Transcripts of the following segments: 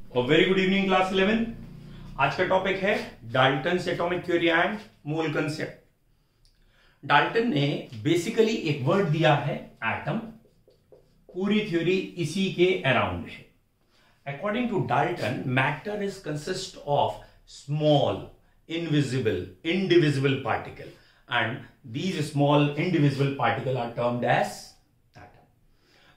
Very good evening class 11। आज का topic है Dalton's atomic theory and mole concept. Dalton ने बेसिकली एक वर्ड दिया है एटम, पूरी थ्योरी इसी के अराउंड है। According to Dalton, matter is consist of small invisible indivisible particle and these small indivisible particle are termed as atom.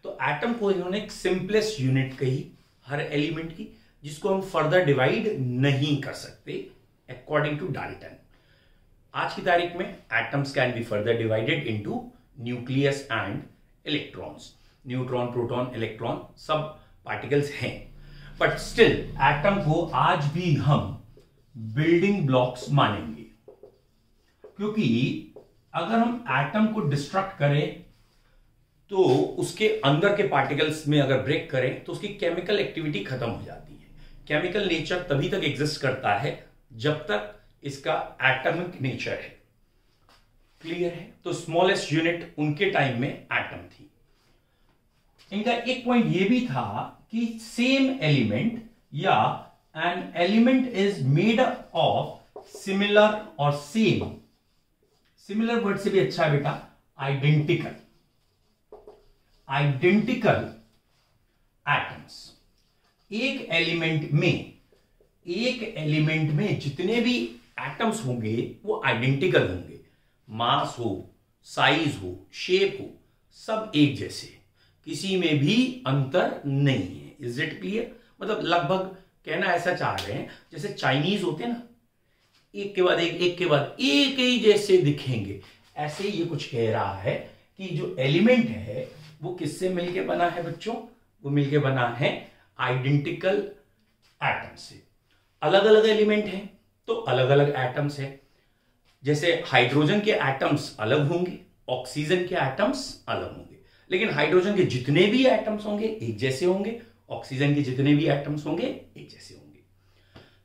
तो atom को इन्होंने एक सिंपलेस्ट यूनिट कही हर एलिमेंट की, जिसको हम फर्दर डिवाइड नहीं कर सकते अकॉर्डिंग टू डाल्टन। आज की तारीख में atoms can be further divided into nucleus and electrons. Neutron, proton, electron सब पार्टिकल्स हैं, बट स्टिल एटम को आज भी हम बिल्डिंग ब्लॉक्स मानेंगे, क्योंकि अगर हम एटम को डिस्ट्रक्ट करें तो उसके अंदर के पार्टिकल्स में अगर ब्रेक करें तो उसकी केमिकल एक्टिविटी खत्म हो जाती है। केमिकल नेचर तभी तक एग्जिस्ट करता है जब तक इसका एटॉमिक नेचर है। क्लियर है? तो स्मॉलेस्ट यूनिट उनके टाइम में एटम थी। इनका एक पॉइंट यह भी था कि सेम एलिमेंट या an element is made of similar और सेम, सिमिलर वर्ड से भी अच्छा है बेटा, आइडेंटिकल एटम्स। एक एलिमेंट में जितने भी एटम्स होंगे वो आइडेंटिकल होंगे। मास हो, साइज हो, शेप हो, सब एक जैसे, किसी में भी अंतर नहीं है। Is it clear? मतलब लगभग कहना ऐसा चाह रहे हैं जैसे चाइनीज होते हैं ना, एक के बाद एक के बाद एक ही जैसे दिखेंगे, ऐसे ये कुछ कह रहा है कि जो एलिमेंट है वो किससे मिलके बना है बच्चों? वो मिलके बना है आइडेंटिकल एटम से। अलग अलग एलिमेंट हैं तो अलग अलग एटम्स हैं। जैसे हाइड्रोजन के एटम्स अलग होंगे, ऑक्सीजन के एटम्स अलग होंगे, लेकिन हाइड्रोजन के जितने भी एटम्स होंगे एक जैसे होंगे, ऑक्सीजन के जितने भी एटम्स होंगे एक जैसे होंगे।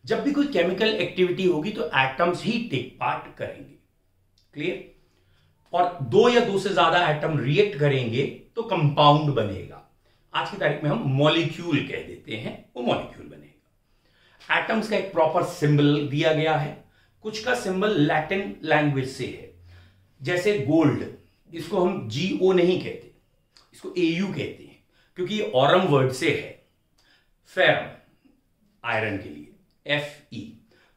जब भी कोई केमिकल एक्टिविटी होगी तो एटम्स ही टेक पार्ट करेंगे। क्लियर? और दो या दो से ज्यादा एटम रिएक्ट करेंगे तो कंपाउंड बनेगा। आज की तारीख में हम मॉलिक्यूल कह देते हैं, वो मॉलिक्यूल बनेगा। एटम्स का एक प्रॉपर सिंबल दिया गया है। कुछ का सिंबल लैटिन लैंग्वेज से है, जैसे गोल्ड, इसको हम GO नहीं कहते, इसको AU कहते हैं, क्योंकि ये ऑरम वर्ड से है। फेरम, आयरन के लिए FE।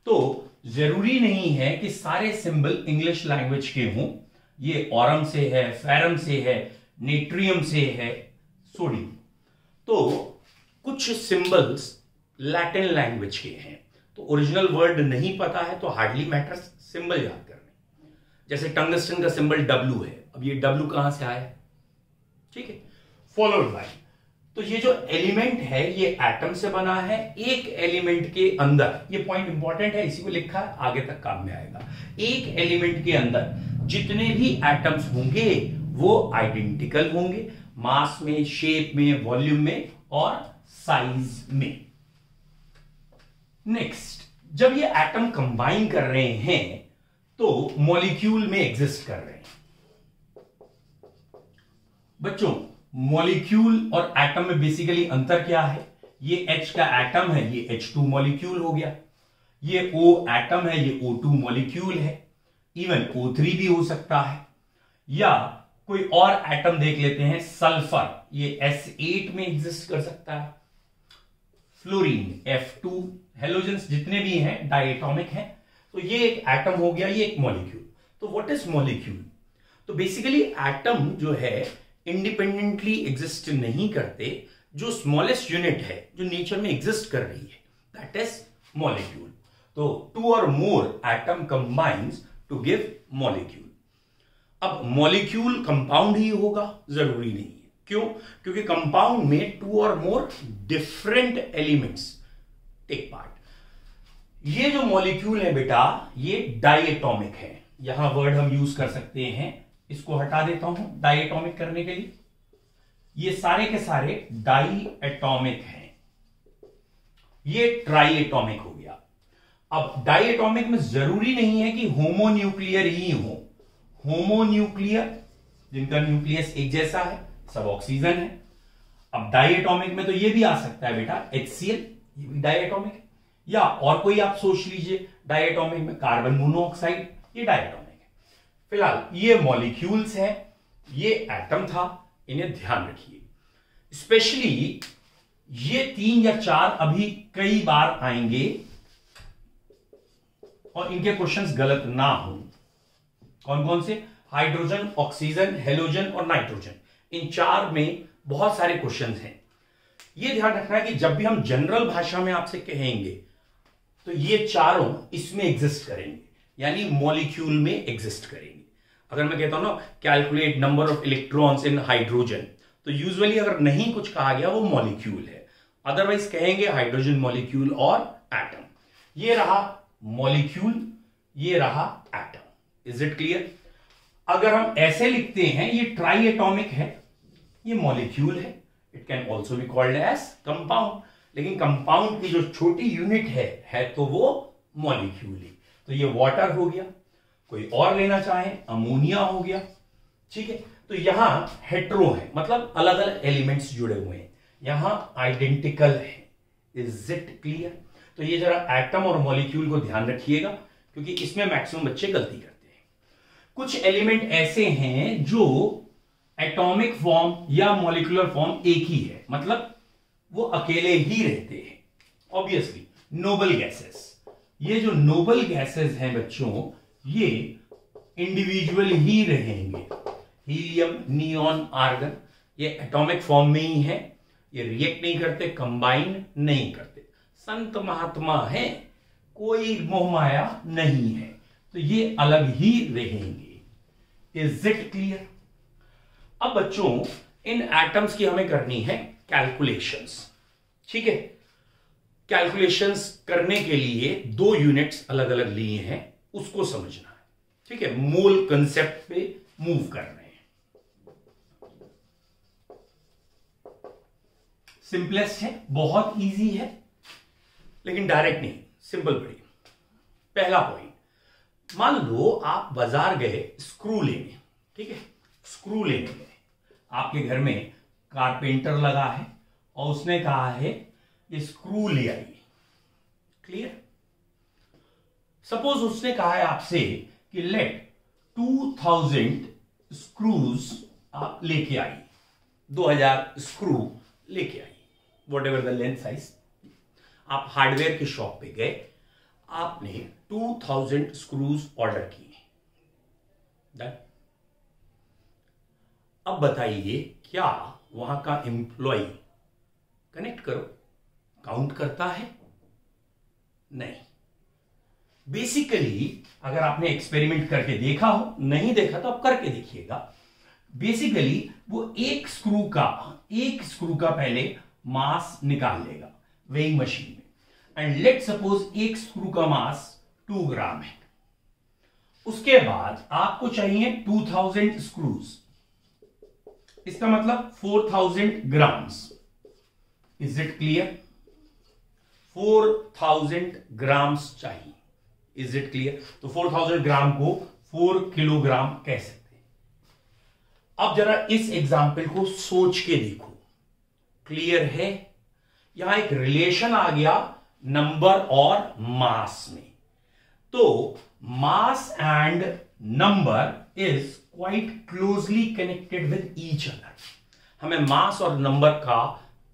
तो जरूरी नहीं है कि सारे सिंबल इंग्लिश लैंग्वेज के हों। ये ऑरम से है, फेरम से है, नेट्रियम से है, सोडियम। तो कुछ सिंबल्स लैटिन लैंग्वेज के हैं, तो ओरिजिनल वर्ड नहीं पता है तो हार्डली मैटर्स सिंबल याद करने। जैसे टंगस्टन का सिंबल W है, अब ये W कहां से आया? ठीक है, फॉलोड बाय। तो ये जो एलिमेंट है ये एटम से बना है। एक एलिमेंट के अंदर, ये पॉइंट इंपॉर्टेंट है, इसी को लिखा है, आगे तक काम में आएगा। एक एलिमेंट के अंदर जितने भी एटम्स होंगे वो आइडेंटिकल होंगे, मास में, शेप में, वॉल्यूम में और साइज में। नेक्स्ट, जब ये एटम कंबाइन कर रहे हैं तो मॉलिक्यूल में एग्जिस्ट कर रहे हैं। बच्चों, मॉलिक्यूल और एटम में बेसिकली अंतर क्या है? ये H का एटम है, ये H2 मॉलिक्यूल हो गया। ये O एटम है, ये O2 मॉलिक्यूल है। इवन O3 भी हो सकता है, या कोई और एटम देख लेते हैं, सल्फर, ये S8 में एग्जिस्ट कर सकता है। फ्लोरीन F2, हेलोजेंस जितने भी हैं डायटोमिक हैं। तो ये एक एटम हो गया, ये एक मॉलिक्यूल। तो व्हाट इज मॉलिक्यूल? तो बेसिकली एटम जो है इंडिपेंडेंटली एग्जिस्ट नहीं करते। जो स्मॉलेस्ट यूनिट है जो नेचर में एग्जिस्ट कर रही है, दैट इज मॉलिक्यूल। तो टू और more atom combines to give molecule. अब मॉलिक्यूल कंपाउंड ही होगा जरूरी नहीं है। क्यों? क्योंकि कंपाउंड में टू और more different elements take part. ये जो मॉलिक्यूल है बेटा, ये डायटोमिक है। यहां वर्ड हम यूज कर सकते हैं, इसको हटा देता हूं डायटोमिक करने के लिए। ये सारे के सारे डायटोमिक हैं, ये ट्राइएटोमिक हो गया। अब डायटोमिक में जरूरी नहीं है कि होमोन्यूक्लियर ही हो। होमोन्यूक्लियर जिनका न्यूक्लियस एक जैसा है, सब ऑक्सीजन है। अब डायटोमिक में तो ये भी आ सकता है बेटा, HCl, ये भी डायटोमिक है। या और कोई आप सोच लीजिए डायटोमिक में कार्बन मोनोऑक्साइड, ये डायटोमिक है। फिलहाल ये मॉलिक्यूल्स हैं, ये एटम था, इन्हें ध्यान रखिए। स्पेशली ये 3 या 4 अभी कई बार आएंगे और इनके क्वेश्चंस गलत ना हो। कौन कौन से? हाइड्रोजन, ऑक्सीजन, हेलोजन और नाइट्रोजन, इन 4 में बहुत सारे क्वेश्चंस हैं। ये ध्यान रखना है कि जब भी हम जनरल भाषा में आपसे कहेंगे तो ये चारों इसमें एग्जिस्ट करेंगे, यानी मॉलिक्यूल में एग्जिस्ट करेंगे। अगर मैं कहता हूं ना calculate number of electrons in hydrogen, तो यूजुअली अगर नहीं कुछ कहा गया वो मॉलिक्यूल है, अदरवाइज कहेंगे हाइड्रोजन मॉलिक्यूल और एटम। ये रहा मॉलिक्यूल, ये रहा एटम। Is it clear? अगर हम ऐसे लिखते हैं ये ट्राई एटॉमिक है, ये मॉलिक्यूल है, it can also be called as compound, लेकिन कंपाउंड की जो छोटी यूनिट है तो वो मॉलिक्यूल ही। तो ये वाटर हो गया, कोई और लेना चाहे अमोनिया हो गया, ठीक है। तो यहां हेट्रो है, मतलब अलग अलग एलिमेंट्स जुड़े हुए हैं, यहां आइडेंटिकल है। Is it clear? तो ये जरा एटम और मॉलिक्यूल को ध्यान रखिएगा, क्योंकि इसमें मैक्सिमम बच्चे गलती करते हैं। कुछ एलिमेंट ऐसे हैं जो एटॉमिक फॉर्म या मॉलिक्यूलर फॉर्म एक ही है, मतलब वो अकेले ही रहते हैं। ऑब्वियसली नोबल गैसेस, ये जो नोबल गैसेस हैं बच्चों, ये इंडिविजुअल ही रहेंगे। हीलियम, नियॉन, आर्गन, ये एटॉमिक फॉर्म में ही है, ये रिएक्ट नहीं करते, कंबाइन नहीं करते, संत महात्मा है, कोई मोहमाया नहीं है, तो ये अलग ही रहेंगे। Is it clear? अब बच्चों इन एटम्स की हमें करनी है कैलकुलेशंस, ठीक है। कैलकुलेशंस करने के लिए 2 यूनिट्स अलग अलग लिए हैं, उसको समझना है, ठीक है। मोल कंसेप्ट पे मूव कर रहे हैं। सिंपलेस्ट है, बहुत इजी है, लेकिन डायरेक्ट नहीं, सिंपल पढ़िए। पहला पॉइंट, मान लो आप बाजार गए स्क्रू लेने, ठीक है, स्क्रू लेने गए, आपके घर में कारपेंटर लगा है और उसने कहा है ये स्क्रू ले आइए। क्लियर? सपोज उसने कहा है आपसे कि लेट 2000 स्क्रूज आप लेके आइए, 2000 स्क्रू लेके आइए, what ever the length size. आप हार्डवेयर की शॉप पे गए, आपने 2000 स्क्रूज ऑर्डर किए। डन? अब बताइए क्या वहां का एम्प्लॉय, कनेक्ट करो, काउंट करता है? नहीं। बेसिकली अगर आपने एक्सपेरिमेंट करके देखा हो, नहीं देखा तो आप करके देखिएगा। बेसिकली वो एक स्क्रू का पहले मास निकाल लेगा वेइंग मशीन में, एंड लेट सपोज एक स्क्रू का मास 2 ग्राम है। उसके बाद आपको चाहिए 2000 स्क्रूज, इसका मतलब 4000 grams. Is it clear? 4000 grams चाहिए। Is it clear? तो 4000 ग्राम को 4 किलोग्राम कह सकते हैं। अब जरा इस एग्जाम्पल को सोच के देखो, क्लियर है? यहां एक रिलेशन आ गया नंबर और मास में। तो mass and number is quite closely connected with each other. हमें मास और नंबर का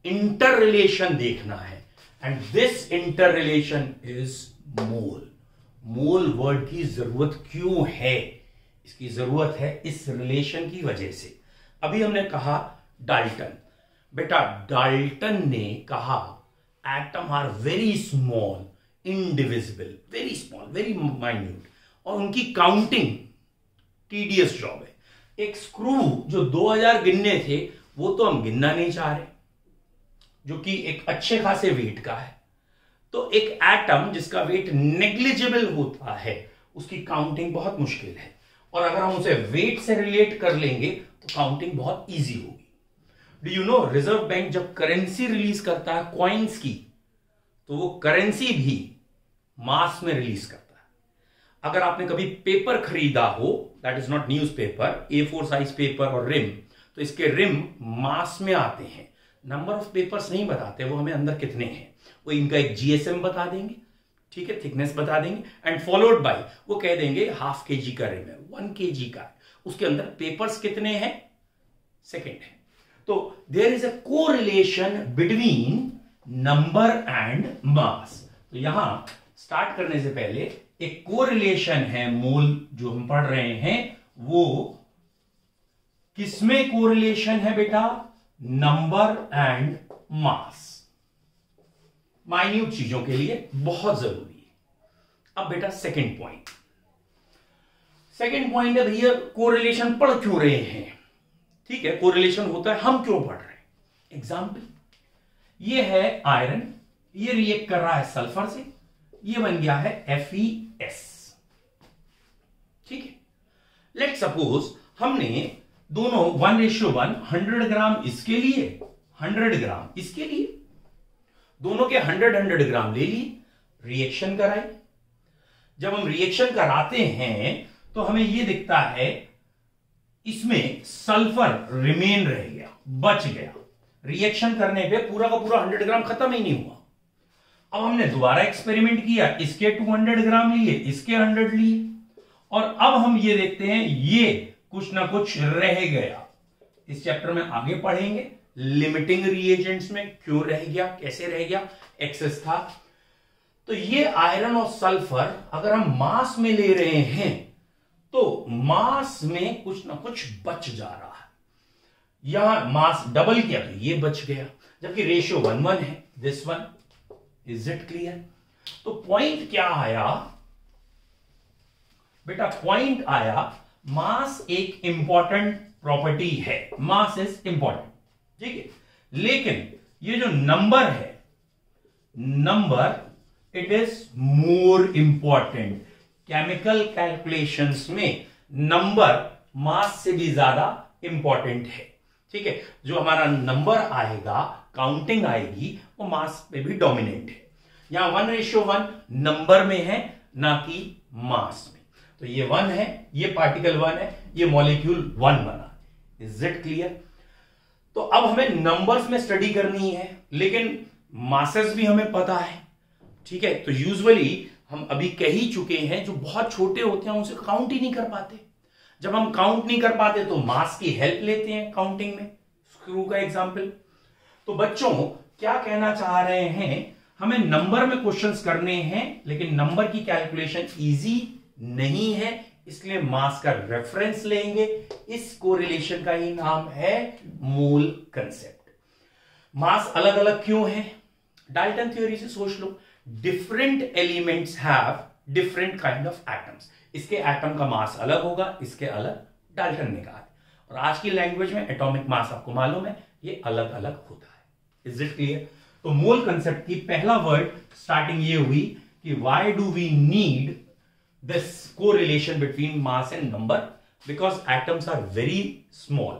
इंटर रिलेशन देखना है, and this inter relation is mole. Mole word की जरूरत क्यों है? इसकी जरूरत है इस रिलेशन की वजह से। अभी हमने कहा डाल्टन, बेटा डाल्टन ने कहा atom are very small, indivisible, very small, very minute, और उनकी काउंटिंग टीडियस जॉब है। एक स्क्रू जो 2000 गिनने थे वो तो हम गिनना नहीं चाह रहे, जो कि एक अच्छे खासे वेट का है। तो एक एटम जिसका वेट नेग्लिजिबल होता है उसकी काउंटिंग बहुत मुश्किल है, और अगर हम उसे वेट से रिलेट कर लेंगे तो काउंटिंग बहुत इजी होगी। Do you know reserve bank जब करेंसी रिलीज करता है कॉइन्स की, तो वो करेंसी भी मास में रिलीज करता है। अगर आपने कभी पेपर खरीदा हो, that is not news paper, A4 size paper और रिम, तो इसके रिम मास में आते हैं, नंबर ऑफ पेपर्स नहीं बताते वो हमें अंदर कितने हैं। वो इनका एक जीएसएम बता देंगे, ठीक है, थिकनेस बता देंगे, एंड फॉलोड बाय वो कह देंगे हाफ केजी का रिम है, 1 केजी का है, उसके अंदर पेपर्स कितने हैं, सेकेंड है। तो there is a correlation between number and mass. तो यहां स्टार्ट करने से पहले एक कोरिलेशन है, मोल जो हम पढ़ रहे हैं वो किसमें कोरिलेशन है बेटा, नंबर एंड मास। माइन्यूट चीजों के लिए बहुत जरूरी है। अब बेटा सेकंड पॉइंट है भैया, कोरिलेशन पढ़ क्यों रहे हैं, ठीक है, कोरिलेशन होता है, हम क्यों पढ़ रहे हैं। एग्जाम्पल, ये है आयरन, ये रिएक्ट कर रहा है सल्फर से, ये बन गया है FeS, ठीक है। लेट सपोज हमने दोनों 1:1 100 ग्राम इसके लिए, 100 ग्राम इसके लिए, दोनों के 100 ग्राम ले लिए, रिएक्शन कराई। जब हम रिएक्शन कराते हैं तो हमें यह दिखता है इसमें सल्फर रिमेन रह गया, बच गया। रिएक्शन करने पे पूरा का पूरा 100 ग्राम खत्म ही नहीं हुआ। अब हमने दोबारा एक्सपेरिमेंट किया, इसके 200 ग्राम लिए, इसके 100 लिए, और अब हम ये देखते हैं ये कुछ ना कुछ रह गया। इस चैप्टर में आगे पढ़ेंगे लिमिटिंग रिएजेंट्स में क्यों रह गया, कैसे रह गया, एक्सेस था। तो ये आयरन और सल्फर अगर हम मास में ले रहे हैं तो मास में कुछ ना कुछ बच जा रहा है। यहां मास डबल किया तो ये बच गया, जबकि रेशियो 1:1 है, this one. Is it clear. तो पॉइंट क्या आया बेटा, पॉइंट आया मास एक इंपॉर्टेंट प्रॉपर्टी है, मास इज इंपॉर्टेंट, ठीक है, लेकिन ये जो नंबर है, number it is more important. Chemical calculations में नंबर मास से भी ज्यादा इंपॉर्टेंट है, ठीक है। जो हमारा नंबर आएगा, काउंटिंग आएगी, वो मास पे भी डोमिनेंट है। यहां 1:1 नंबर में है, ना कि मास में। तो ये 1 है, ये पार्टिकल 1 है, ये मॉलिक्यूल 1 बना। Is it clear. तो अब हमें नंबर्स में स्टडी करनी है, लेकिन मासेस भी हमें पता है, ठीक है। तो यूजुअली हम अभी कह ही चुके हैं, जो बहुत छोटे होते हैं उनसे काउंट ही नहीं कर पाते। जब हम काउंट नहीं कर पाते तो मास की हेल्प लेते हैं काउंटिंग में। स्क्रू का एग्जांपल। तो बच्चों क्या कहना चाह रहे हैं, हमें नंबर में क्वेश्चंस करने हैं, लेकिन नंबर की कैलकुलेशन इजी नहीं है, इसलिए मास का रेफरेंस लेंगे। इस कोरिलेशन का ही नाम है मोल कंसेप्ट। मास अलग अलग क्यों है, डाल्टन थ्योरी से सोच लो। Different elements have different kind of atoms. इसके एटम का मास अलग होगा, इसके अलग, डाल्टन ने कहा। और आज की लैंग्वेज में एटॉमिक मास आपको मालूम है, ये अलग अलग होता है। Is it clear. तो मोल कंसेप्ट की पहला वर्ड स्टार्टिंग ये हुई कि why do we need this correlation between mass and number, because atoms are very small,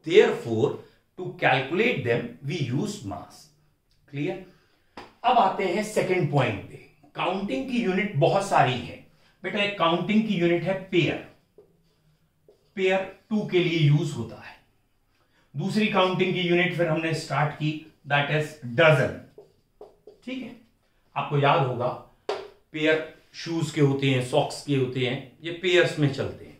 therefore to calculate them we use mass. Clear? अब आते हैं सेकंड पॉइंट पे। काउंटिंग की यूनिट बहुत सारी है बेटा। एक काउंटिंग की यूनिट है पेयर, पेयर 2 के लिए यूज होता है। दूसरी काउंटिंग की यूनिट फिर हमने स्टार्ट की, दैट इज डजन, ठीक है। आपको याद होगा पेयर शूज के होते हैं, सॉक्स के होते हैं, ये पेयर्स में चलते हैं।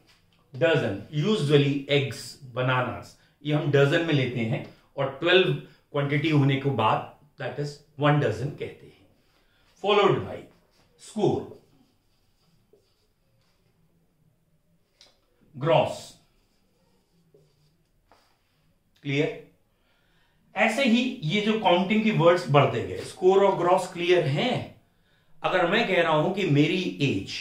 डजन यूजुअली एग्स, बनानास, ये हम डजन में लेते हैं, और 12 क्वांटिटी होने के बाद दैट इज 1 डजन कहते हैं। Followed by score, gross. Clear. ऐसे ही ये जो काउंटिंग की वर्ड्स बढ़ते गए, स्कोर और ग्रॉस क्लियर हैं। अगर मैं कह रहा हूं कि मेरी एज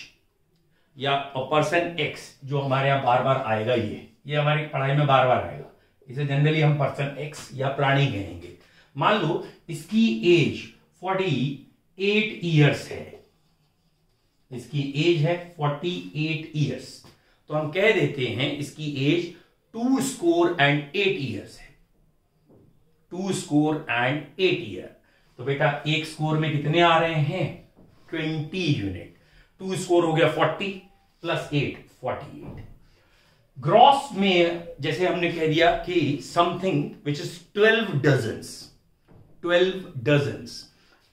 या पर्सन एक्स, जो हमारे यहां बार बार आएगा, ये हमारी पढ़ाई में बार बार आएगा, इसे जनरली हम पर्सन एक्स या प्राणी कहेंगे। मान लो इसकी एज 48 ईयर्स है, इसकी एज है 48 ईयर्स, तो हम कह देते हैं इसकी एज 2 स्कोर एंड 8 ईयर्स है। 2 स्कोर एंड 8 ईयर। तो बेटा एक स्कोर में कितने आ रहे हैं, 20 यूनिट। 2 स्कोर हो गया 40 प्लस 8 48। ग्रॉस में जैसे हमने कह दिया कि something which is 12 dozens, 12 dozens.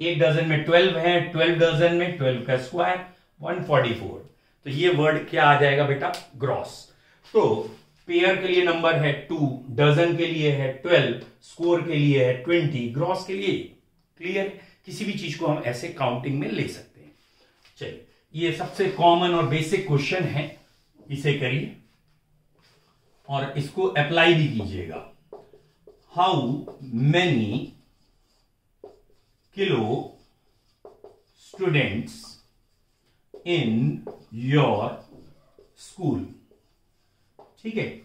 एक डजन में 12 है, 12 डजन में 12 का स्क्वायर 144। तो ये वर्ड क्या आ जाएगा बेटा? ग्रॉस। तो पेयर के लिए नंबर है 2, डजन के लिए है 12, स्कोर के लिए है 20, ग्रॉस के लिए। क्लियर? किसी भी चीज को हम ऐसे काउंटिंग में ले सकते हैं। चलिए, ये सबसे कॉमन और बेसिक क्वेश्चन है, इसे करिए और इसको अप्लाई भी कीजिएगा। How many kilo students in your school? ठीक है,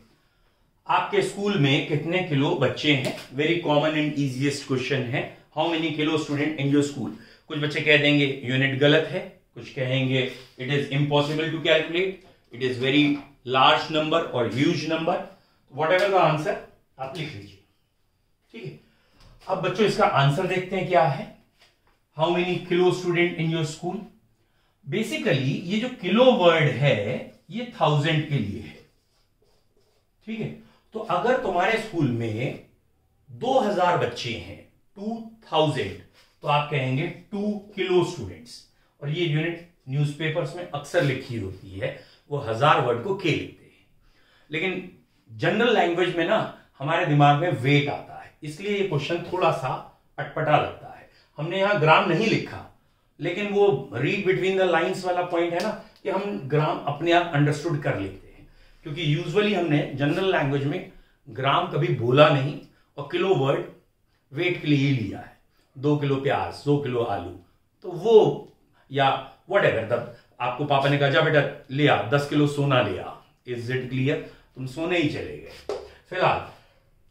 आपके स्कूल में कितने किलो बच्चे हैं? Very common and easiest question है, how many kilo student in your school. कुछ बच्चे कह देंगे यूनिट गलत है, कुछ कहेंगे it is impossible to calculate, it is very large number और huge number. Whatever the answer आप लिख लीजिए। ठीक है, अब बच्चों इसका आंसर देखते हैं क्या है। How many kilo student in your school? Basically ये जो किलो वर्ड है ये 1000 के लिए है। ठीक है, तो अगर तुम्हारे स्कूल में 2000 बच्चे हैं, 2000, तो आप कहेंगे 2 किलो स्टूडेंट्स। और ये यूनिट न्यूज़पेपर्स में अक्सर लिखी होती है, वो 1000 वर्ड को के लिखते हैं। लेकिन जनरल लैंग्वेज में ना हमारे दिमाग में वेट आता है, इसलिए ये क्वेश्चन थोड़ा सा अटपटा लगता है। हमने यहां ग्राम नहीं लिखा, लेकिन वो रीड बिटवीन द लाइंस वाला पॉइंट है ना, कि हम ग्राम अपने आप अंडरस्टूड कर लेते हैं, क्योंकि यूजुअली हमने जनरल लैंग्वेज में ग्राम कभी बोला नहीं और किलो वर्ड वेट के लिए ही लिया है। 2 किलो प्याज, 2 किलो आलू, तो वो या वट एवर, तब आपको पापा ने कहा जा बेटा ले आ 10 किलो सोना ले आ। Is it clear? तुम सोने ही चले गए। फिलहाल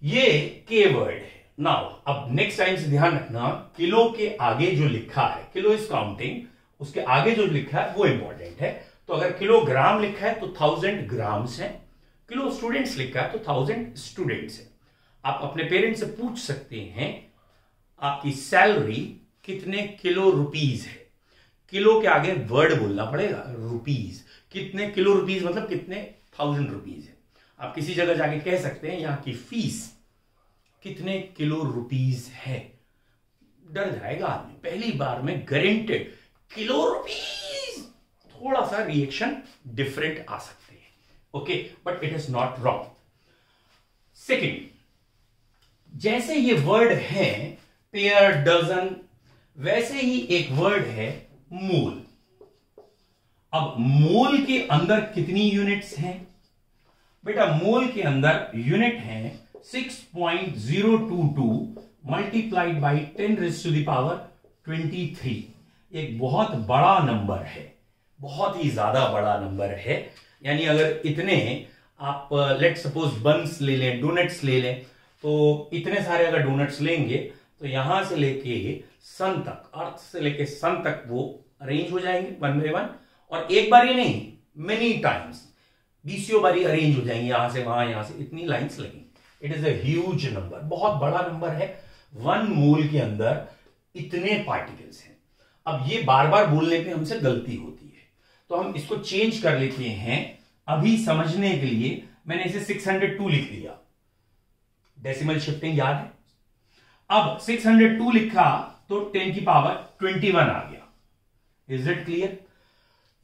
ये के वर्ड है। नाउ अब नेक्स्ट टाइम से ध्यान रखना, किलो के आगे जो लिखा है, किलो इज काउंटिंग, उसके आगे जो लिखा है वो इंपॉर्टेंट है। तो अगर किलोग्राम लिखा है तो 1000 ग्राम्स है, किलो स्टूडेंट्स लिखा है तो 1000 स्टूडेंट्स है। आप अपने पेरेंट्स से पूछ सकते हैं आपकी सैलरी कितने किलो रुपीज है। किलो के आगे वर्ड बोलना पड़ेगा, रुपीज। कितने किलो रुपीज मतलब कितने 1000 रुपीज है। आप किसी जगह जाके कह सकते हैं यहां की फीस कितने किलो रुपीज है, डर जाएगा आदमी पहली बार में। गारंटेड किलो रुपीज, थोड़ा सा रिएक्शन डिफरेंट आ सकते हैं, okay, but it is not wrong. Second, जैसे ये वर्ड है पेयर, डजन, वैसे ही एक वर्ड है मोल। अब मोल के अंदर कितनी यूनिट्स हैं? बेटा मोल के अंदर यूनिट है 6.022 मल्टीप्लाइड बाई 10⁻23। एक बहुत बड़ा नंबर है, बहुत ही ज्यादा बड़ा नंबर है। यानी अगर इतने आप लेट सपोज बंस ले लें, डोनट्स ले लें, तो इतने सारे अगर डोनट्स लेंगे तो यहां से लेके सन तक, अर्थ से लेके सन तक वो अरेंज हो जाएंगे 1 बाय 1। और एक बार ही नहीं, मेनी टाइम्स, 20 बारी अरेंज हो जाएंगे, यहां से वहां, यहां से, इतनी लाइंस लगेंगी। It is a huge number, बहुत बड़ा नंबर है। 1 मोल के अंदर इतने पार्टिकल्स हैं। अब ये बार बार बोलने पे हमसे गलती होती है, तो हम इसको चेंज कर लेते हैं। अभी समझने के लिए मैंने इसे 602 लिख दिया, डेसिमल शिफ्टिंग याद है। अब 602 लिखा तो 10⁻21 आ गया। Is it clear?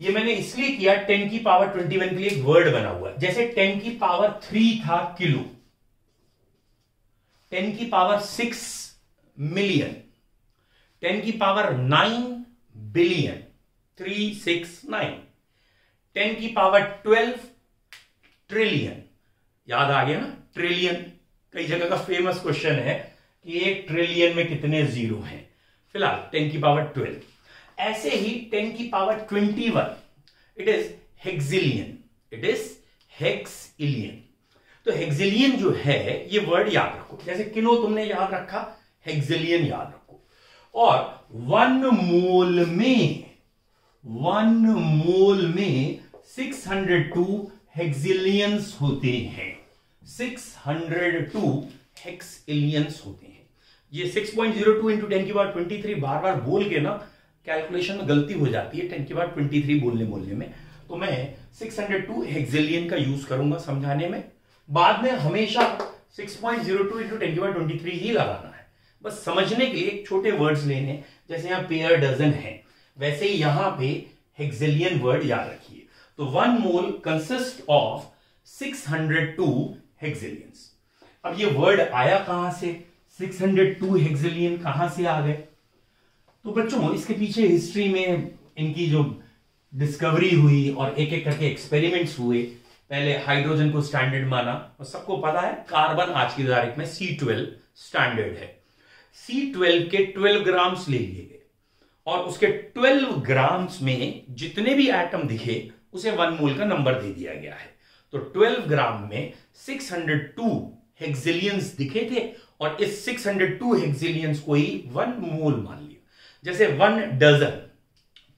ये मैंने इसलिए किया, 10⁻21 के लिए एक वर्ड बना हुआ है। जैसे 10⁻3 था किलो, 10⁻6 मिलियन, 10⁻9 बिलियन, 369, 10⁻12 ट्रिलियन। याद आ गया ना? ट्रिलियन कई जगह का फेमस क्वेश्चन है कि 1 ट्रिलियन में कितने जीरो हैं। फिलहाल 10⁻12। ऐसे ही 10⁻21 इट इज हेक्सिलियन, इट इज हेक्सिलियन। तो हेक्सिलियन जो है ये वर्ड याद रखो, जैसे किलो तुमने याद रखा, हेक्सिलियन याद रखो। और 1 मोल में 602 हेक्सिलियंस होते हैं, 602 हेक्सिलियंस होते हैं। ये 6.02 इंटू 10⁻23 बार बार बोल के ना कैलकुलेशन में गलती हो जाती है 10⁻23 बोलने में, तो मैं 602 हेक्सिलियन का यूज करूंगा समझाने में। बाद में हमेशा 6.02 इंटू 10⁻23 ही लगाना है। बस समझने के लिए छोटे वर्ड्स लेने, जैसे यहाँ पेयर डजन है, वैसे ही यहां पे हेक्सेलियन वर्ड याद रखिए। तो 1 मोल कंसिस्ट ऑफ 602 हेक्सेलियंस। अब ये वर्ड आया कहां से, 602 हेक्सेलियन कहां से आ गए? तो बच्चों इसके पीछे हिस्ट्री में इनकी जो डिस्कवरी हुई और एक एक करके एक्सपेरिमेंट्स हुए। पहले हाइड्रोजन को स्टैंडर्ड माना, और सबको पता है कार्बन आज की तारीख में C12 स्टैंडर्ड है। C12 के 12 ग्राम्स ले लिए गए और उसके 12 ग्राम्स में जितने भी एटम दिखे उसे 1 मोल का नंबर दे दिया गया है। तो 12 ग्राम में 602 हेक्सेलियंस दिखे थे और इस 602 हेक्सेलियंस को ही 1 मोल मान लिया। जैसे 1 डजन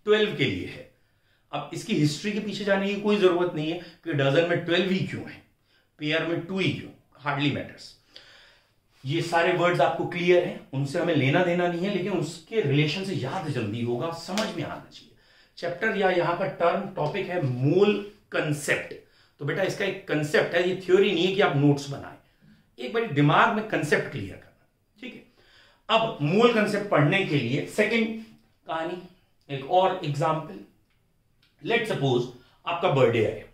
12 के लिए है। अब इसकी हिस्ट्री के पीछे जाने की कोई जरूरत नहीं है कि डजन में 12 ही क्यों है, पेयर में 2 ही क्यों, हार्डली मैटर्स। ये सारे वर्ड्स आपको क्लियर हैं, उनसे हमें लेना देना नहीं है, लेकिन उसके रिलेशन से याद जल्दी होगा, समझ में आना चाहिए। चैप्टर या यहां का टर्म टॉपिक है मोल कंसेप्ट। तो बेटा इसका एक कंसेप्ट है, ये थ्योरी नहीं है कि आप नोट्स बनाएं, एक बार दिमाग में कंसेप्ट क्लियर करना, ठीक है। अब मोल कंसेप्ट पढ़ने के लिए सेकंड कहानी, एक और एग्जांपल। लेट सपोज आपका बर्थडे है,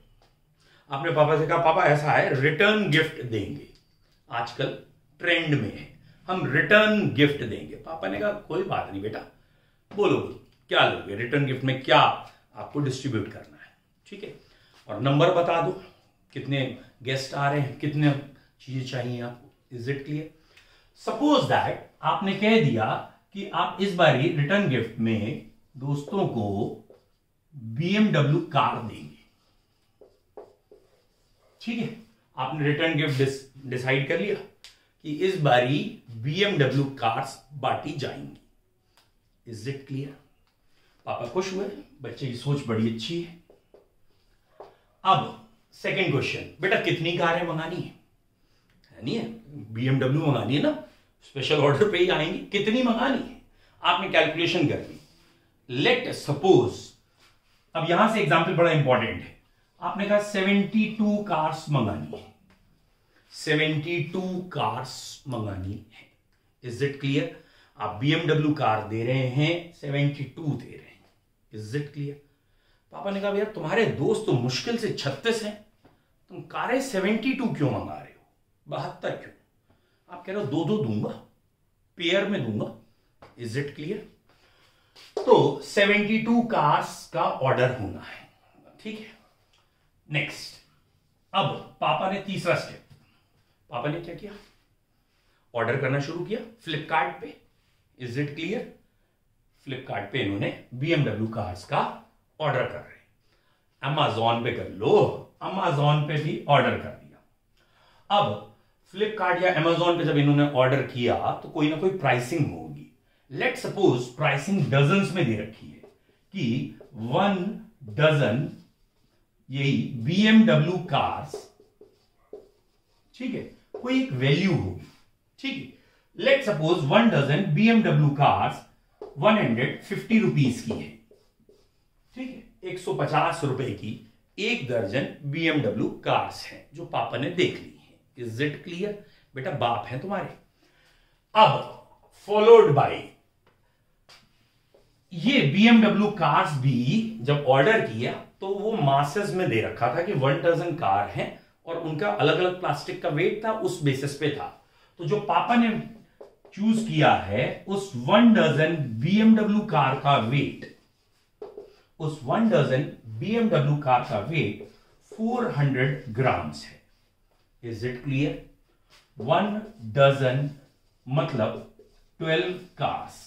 आपने पापा से कहा पापा ऐसा है रिटर्न गिफ्ट देंगे, आजकल ट्रेंड में है, हम रिटर्न गिफ्ट देंगे। पापा ने कहा कोई बात नहीं बेटा, बोलो बोलो क्या लोगे, रिटर्न गिफ्ट में क्या आपको डिस्ट्रीब्यूट करना है, ठीक है, और नंबर बता दो, कितने गेस्ट आ रहे हैं, कितने चीजें चाहिए आपको। Is it clear? Suppose that आपने कह दिया कि आप इस बारी रिटर्न गिफ्ट में दोस्तों को BMW कार देंगे, ठीक है। आपने रिटर्न गिफ्ट डिसाइड कर लिया कि इस बारी BMW कार्स बांटी जाएंगी। Is it clear? पापा खुश हुए, बच्चे की सोच बड़ी अच्छी है। अब सेकंड क्वेश्चन, बेटा कितनी कारें मंगानी है? नहीं है, BMW मंगानी है ना, स्पेशल ऑर्डर पे ही आएंगी, कितनी मंगानी है? आपने कैलकुलेशन कर ली। लेट सपोज, अब यहां से एग्जांपल बड़ा इंपॉर्टेंट है, आपने कहा 72 कार्स मंगानी है, 72 कार्स मंगानी है। Is it clear? आप BMW कार दे रहे हैं, 72 दे रहे हैं। Is it clear? पापा ने कहा भैया तुम्हारे दोस्त तो मुश्किल से 36 हैं, तुम कारें 72 क्यों मंगा रहे हो, 72 क्यों? आप कह रहे हो 2-2 दूंगा, पेयर में दूंगा। Is it clear? तो 72 कार्स का ऑर्डर होना है, ठीक है। नेक्स्ट, अब पापा ने तीसरा स्टेप, पापा ने क्या किया, ऑर्डर करना शुरू किया फ्लिपकार्ट पे। Is it clear? फ्लिपकार्ट पे इन्होंने BMW कार्स का ऑर्डर कर रहे हैं। अमेजॉन पे कर लो, अमेजॉन पे भी ऑर्डर कर दिया। अब फ्लिपकार्ट या अमेजॉन पे जब इन्होंने ऑर्डर किया तो कोई ना कोई प्राइसिंग होगी। लेट सपोज प्राइसिंग डजन्स में दे रखी है कि 1 डजन यही BMW कार्स, ठीक है, कोई एक वैल्यू होगी, ठीक है। Let suppose 1 dozen BMW cars 150 rupees की है, ठीक है, 150 रुपए की एक दर्जन BMW कार्स हैं जो पापा ने देख ली है। Is it clear? बेटा बाप हैं तुम्हारे। अब फॉलोड बाय ये BMW कार्स भी जब ऑर्डर किया तो वो मासेस में दे रखा था कि 1 डजन कार है और उनका अलग अलग प्लास्टिक का वेट था, उस बेसिस पे था। तो जो पापा ने चूज किया है उस 1 डजन BMW कार का वेट, उस 1 डजन BMW कार का वेट 400 ग्राम्स है। Is it clear? 1 डजन मतलब 12 कार्स,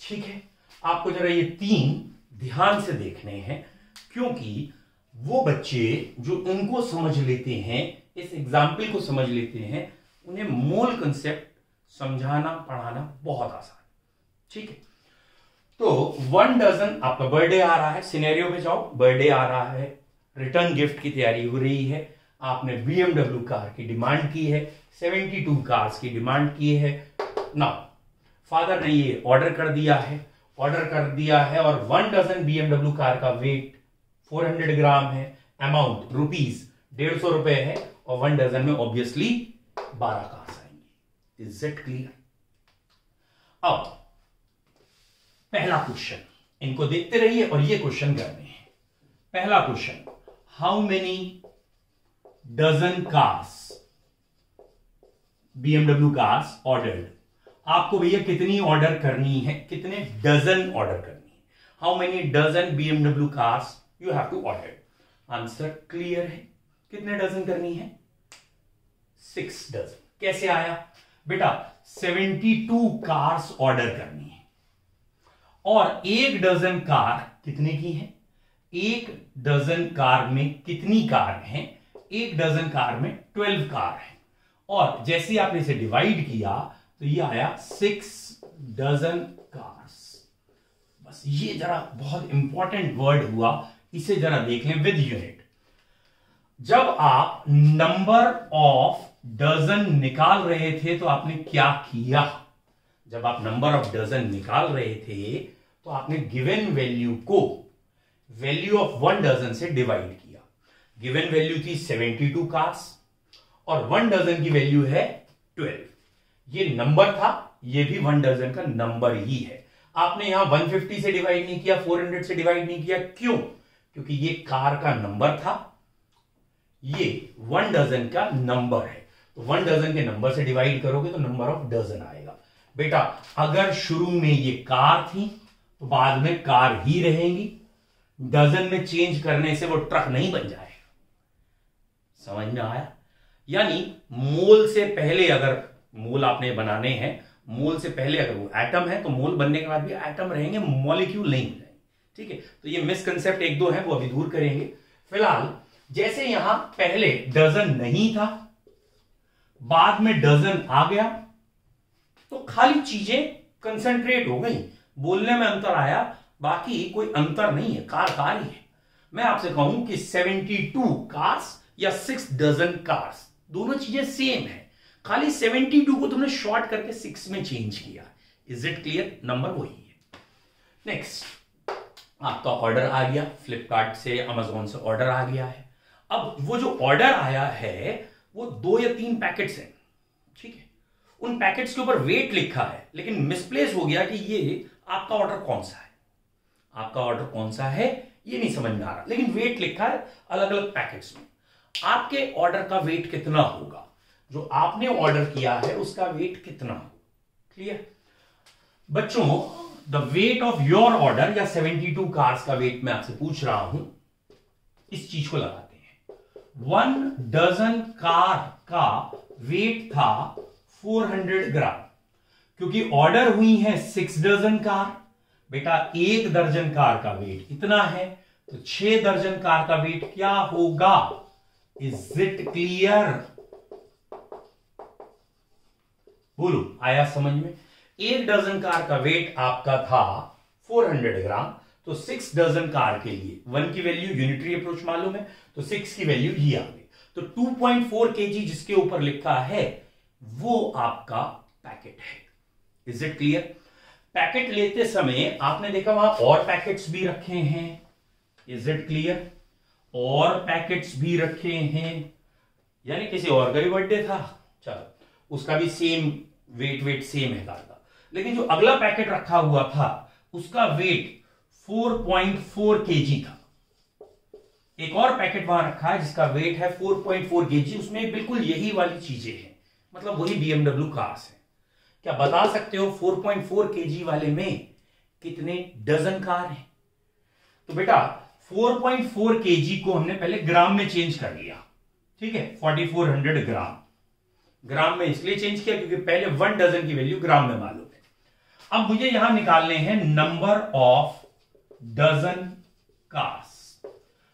ठीक है। आपको जरा ये 3 ध्यान से देखने हैं, क्योंकि वो बच्चे जो इनको समझ लेते हैं, इस एग्जाम्पल को समझ लेते हैं, उन्हें मोल कंसेप्ट समझाना पढ़ाना बहुत आसान, ठीक है। तो 1 डजन, आपका बर्थडे आ रहा है, सिनेरियो पे जाओ, बर्थडे आ रहा है, रिटर्न गिफ्ट की तैयारी हो रही है, आपने BMW कार की डिमांड की है, 72 कार्स की डिमांड की है ना। फादर ने ये ऑर्डर कर दिया है, और 1 डजन BMW कार का वेट 400 ग्राम है, अमाउंट रुपीज 150 रुपए है, और 1 डजन में ऑब्वियसली 12 कार्स आएंगे। Is it clear? अब पहला क्वेश्चन, इनको देखते रहिए और ये क्वेश्चन करने हैं। पहला question, how many dozen cars, BMW cars ordered. आपको भैया कितनी ऑर्डर करनी है, कितने डजन ऑर्डर करनी है। How many dozen BMW cars you have to order. Answer clear है, कितने डजन करनी है, 6 डजन। कैसे आया बेटा, 72 कार्स ऑर्डर करनी है और 1 डजन कार कितने की है, 1 डजन कार में कितनी कार है, 1 डजन कार में 12 कार है। और जैसे आपने इसे डिवाइड किया तो ये आया 6 डजन कार्स। बस ये जरा बहुत इंपॉर्टेंट वर्ड हुआ, इसे जरा देख लें विद यूनिट। जब आप नंबर ऑफ डजन निकाल रहे थे तो आपने क्या किया, जब आप नंबर ऑफ डजन निकाल रहे थे तो आपने गिवन वैल्यू को वैल्यू ऑफ 1 डजन से डिवाइड किया। गिवन वैल्यू थी 72 कार्स और 1 डजन की वैल्यू है 12। ये नंबर था, ये भी 1 डजन का नंबर ही है। आपने यहां 150 से डिवाइड नहीं किया, 400 से डिवाइड नहीं किया, क्यों, क्योंकि ये कार का नंबर था, ये 1 डजन का नंबर है। तो 1 डजन के नंबर से डिवाइड करोगे तो नंबर ऑफ डजन आएगा। बेटा अगर शुरू में ये कार थी तो बाद में कार ही रहेंगी, डजन में चेंज करने से वो ट्रक नहीं बन जाएगा। समझ में आया? यानी मोल से पहले, अगर मोल आपने बनाने हैं, मोल से पहले अगर वो एटम है तो मोल बनने के बाद भी एटम रहेंगे, मॉलिक्यूल नहीं रहेंगे। ठीक है, तो ये मिसकंसेप्ट 1-2 है, वो अभी दूर करेंगे। फिलहाल जैसे यहां पहले डजन नहीं था, बाद में डजन आ गया, तो खाली चीजें कंसंट्रेट हो गई, बोलने में अंतर आया, बाकी कोई अंतर नहीं है, कार ही है। मैं आपसे कहूं कि 72 कार्स या 6 डजन कार्स, दोनों चीजें सेम है, खाली 72 को तुमने शॉर्ट करके 6 में चेंज किया। Is it clear? नंबर वही है। नेक्स्ट, आपका ऑर्डर आ गया, फ्लिपकार्ट से, अमेजोन से ऑर्डर आ गया है। अब वो जो ऑर्डर आया है वो 2 या 3 पैकेट्स हैं, ठीक है। उन पैकेट्स के ऊपर वेट लिखा है, लेकिन मिसप्लेस हो गया कि ये आपका ऑर्डर कौन सा है, आपका ऑर्डर कौन सा है ये नहीं समझ में आ रहा, लेकिन वेट लिखा है अलग अलग पैकेट्स में। आपके ऑर्डर का वेट कितना होगा, जो आपने ऑर्डर किया है उसका वेट कितना होगा? क्लियर बच्चों? The weight of your order या 72 कार्स का वेट मैं आपसे पूछ रहा हूं, इस चीज को लगाते हैं। 1 डजन कार का वेट था 400 ग्राम, क्योंकि ऑर्डर हुई है 6 डजन कार। बेटा 1 दर्जन कार का वेट इतना है, तो 6 दर्जन कार का वेट क्या होगा? Is it clear? बोलो, आया समझ में? 1 डजन कार का वेट आपका था 400 ग्राम, तो 6 डजन कार के लिए 1 की वैल्यू यूनिटरी अप्रोच मालूम है, तो 6 की वैल्यू ही आ गई। तो 2.4 kg जिसके ऊपर लिखा है वो आपका पैकेट है। Is it clear? पैकेट लेते समय आपने देखा वहां और पैकेट्स भी रखे हैं। Is it clear? और पैकेट्स भी रखे हैं, यानी किसी और का भी बर्थडे था, चलो उसका भी सेम वेट सेम है कार का, लेकिन जो अगला पैकेट रखा हुआ था उसका वेट 4.4 kg था। एक और पैकेट वहां रखा है जिसका वेट है 4.4 kg, उसमें बिल्कुल यही वाली चीजें हैं, मतलब वही BMW कार्स है। क्या बता सकते हो 4.4 kg वाले में कितने डजन कार हैं? तो बेटा 4.4 kg को हमने पहले ग्राम में चेंज कर लिया, ठीक है, 4400 ग्राम। ग्राम में इसलिए चेंज किया क्योंकि पहले 1 डजन की वैल्यू ग्राम में मालूम है। अब मुझे यहां निकालने हैं number of dozen cars.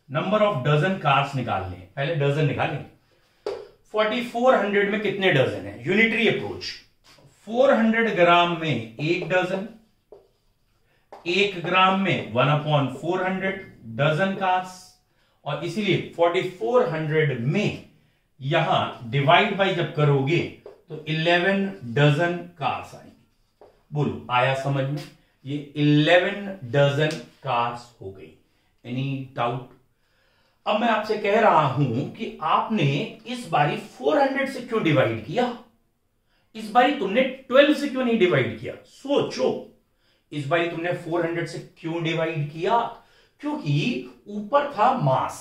Number of dozen cars निकालने हैं, पहले डजन निकालेंगे। 4400 में कितने डजन है? यूनिटरी अप्रोच, 400 ग्राम में 1 डजन, 1 ग्राम में 1/400 डजन कार्स, और इसीलिए 4400 में यहां डिवाइड बाय जब करोगे तो 11 डजन कार्स आएंगी। बोलो, आया समझ में? ये 11 डजन कार्स हो गई। Any doubt? अब मैं आपसे कह रहा हूं कि आपने इस बारी 400 से क्यों डिवाइड किया? इस बारी तुमने 12 से क्यों नहीं डिवाइड किया? सोचो, इस बारी तुमने 400 से क्यों डिवाइड किया? क्योंकि ऊपर था मास,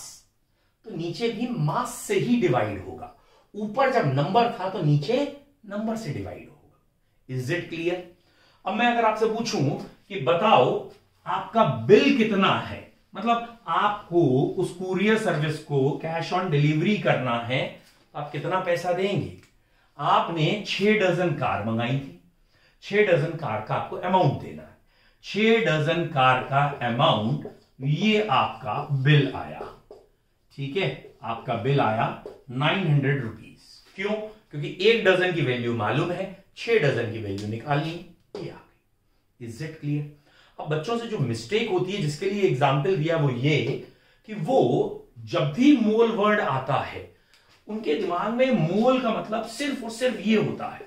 तो नीचे भी मास से ही डिवाइड होगा। ऊपर जब नंबर था तो नीचे नंबर से डिवाइड होगा। Is it clear? अब मैं अगर आपसे पूछूं कि बताओ आपका बिल कितना है, मतलब आपको उस कुरियर सर्विस को कैश ऑन डिलीवरी करना है, आप कितना पैसा देंगे? आपने 6 डजन कार मंगाई थी, 6 डजन कार का आपको अमाउंट देना है। 6 डजन कार का अमाउंट, ये आपका बिल आया। ठीक है, आपका बिल आया 900 रुपीज। क्यों? क्योंकि 1 डजन की वैल्यू मालूम है, 6 डजन की वैल्यू निकालनी, ये आ गई। Is it clear? अब बच्चों से जो मिस्टेक होती है, जिसके लिए एग्जाम्पल दिया, वो ये कि वो जब भी मोल वर्ड आता है उनके दिमाग में मोल का मतलब सिर्फ और सिर्फ ये होता है,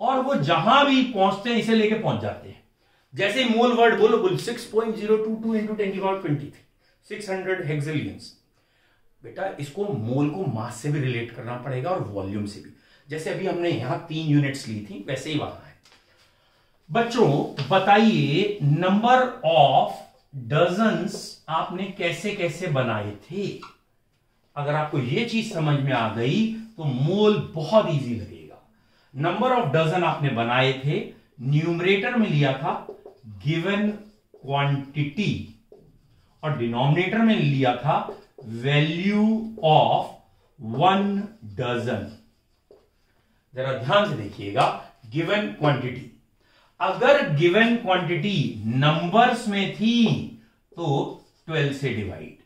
और वो जहां भी पहुंचते हैं इसे लेके पहुंच जाते हैं। जैसे ही मोल वर्ड बोलो 6.022 इंटू 10⁻23 600 हेक्सेलियंस। बेटा इसको मोल को मास से भी रिलेट करना पड़ेगा और वॉल्यूम से भी। जैसे अभी हमने यहां 3 यूनिट्स ली थी, वैसे ही वहां है। बच्चों बताइए, नंबर ऑफ डजन्स आपने कैसे कैसे बनाए थे? अगर आपको यह चीज समझ में आ गई तो मोल बहुत इजी लगेगा। नंबर ऑफ डजन आपने बनाए थे, न्यूमरेटर में लिया था गिवन क्वांटिटी और डिनोमिनेटर में लिया था वैल्यू ऑफ 1 डजन। जरा ध्यान से देखिएगा, गिवन क्वांटिटी, अगर गिवन क्वांटिटी नंबर्स में थी तो 12 से डिवाइड,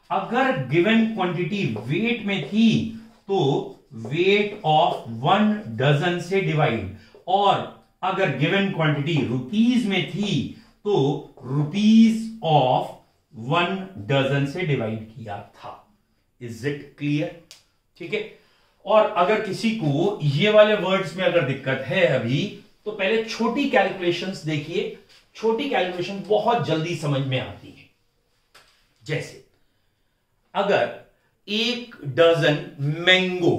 अगर गिवन क्वांटिटी वेट में थी तो वेट ऑफ 1 डजन से डिवाइड, और अगर गिवन क्वांटिटी रुपीज में थी तो रुपीज ऑफ 1 डजन से डिवाइड किया था। Is it clear? ठीक है। और अगर किसी को ये वाले वर्ड्स में अगर दिक्कत है अभी, तो पहले छोटी कैलकुलेशंस देखिए। छोटी कैलकुलेशन बहुत जल्दी समझ में आती है। जैसे अगर 1 डजन मैंगो,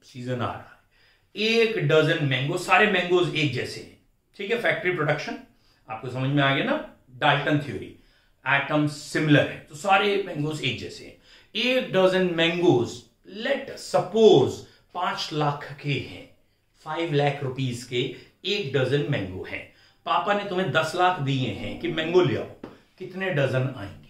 सीजन आ रहा है, 1 डजन मैंगो, सारे मैंगोज एक जैसे हैं, ठीक है, फैक्ट्री प्रोडक्शन, आपको समझ में आ गया ना, डाल्टन थ्योरी, एटम सिमिलर है तो सारे मैंगोज एक जैसे हैं। 1 dozen mangoes let suppose 5 lakh के हैं, 5 लाख रुपीज के 1 डजन मैंगो हैं। पापा ने तुम्हें 10 लाख दिए हैं कि मैंगो ले आओ, कितने डजन आएंगे?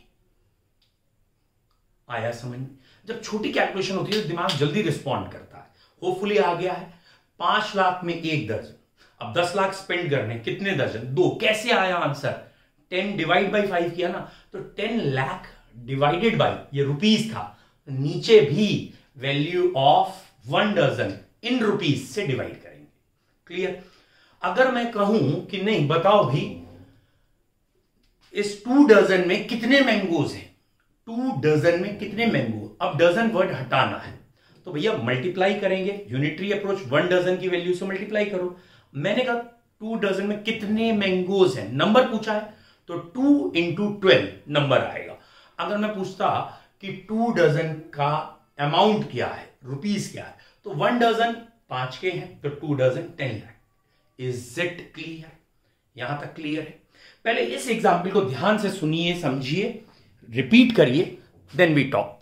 आया समझ? जब छोटी कैलकुलेशन होती है तो दिमाग जल्दी रिस्पॉन्ड करता है। होपफुली आ गया है। 5 लाख में 1 दर्जन, अब 10 लाख स्पेंड करने, कितने दर्जन? 2। कैसे आया आंसर? 10 डिवाइड बाई 5 किया ना, तो 10 लाख डिवाइडेड बाई, ये रुपीज था, नीचे भी value of 1 dozen in rupees से डिवाइड करेंगे। क्लियर? अगर मैं कहूं कि नहीं बताओ भी इस 2 डजन में कितने मैंगोज हैं, 2 डजन में कितने मैंगो, अब डजन वर्ड हटाना है तो भैया मल्टीप्लाई करेंगे, यूनिटरी अप्रोच, 1 डजन की वैल्यू से मल्टीप्लाई करो। मैंने कहा 2 डजन में कितने मैंगोज हैं, नंबर पूछा है तो 2 इंटू 12 नंबर आएगा। अगर मैं पूछता कि 2 डजन का अमाउंट क्या है, रुपीज क्या है, तो 1 डजन 5 के हैं तो 2 dozen 10 lakh. Is it clear? यहां तक क्लियर है? पहले इस एग्जाम्पल को ध्यान से सुनिए, समझिए, रिपीट करिए, देन वी टॉक।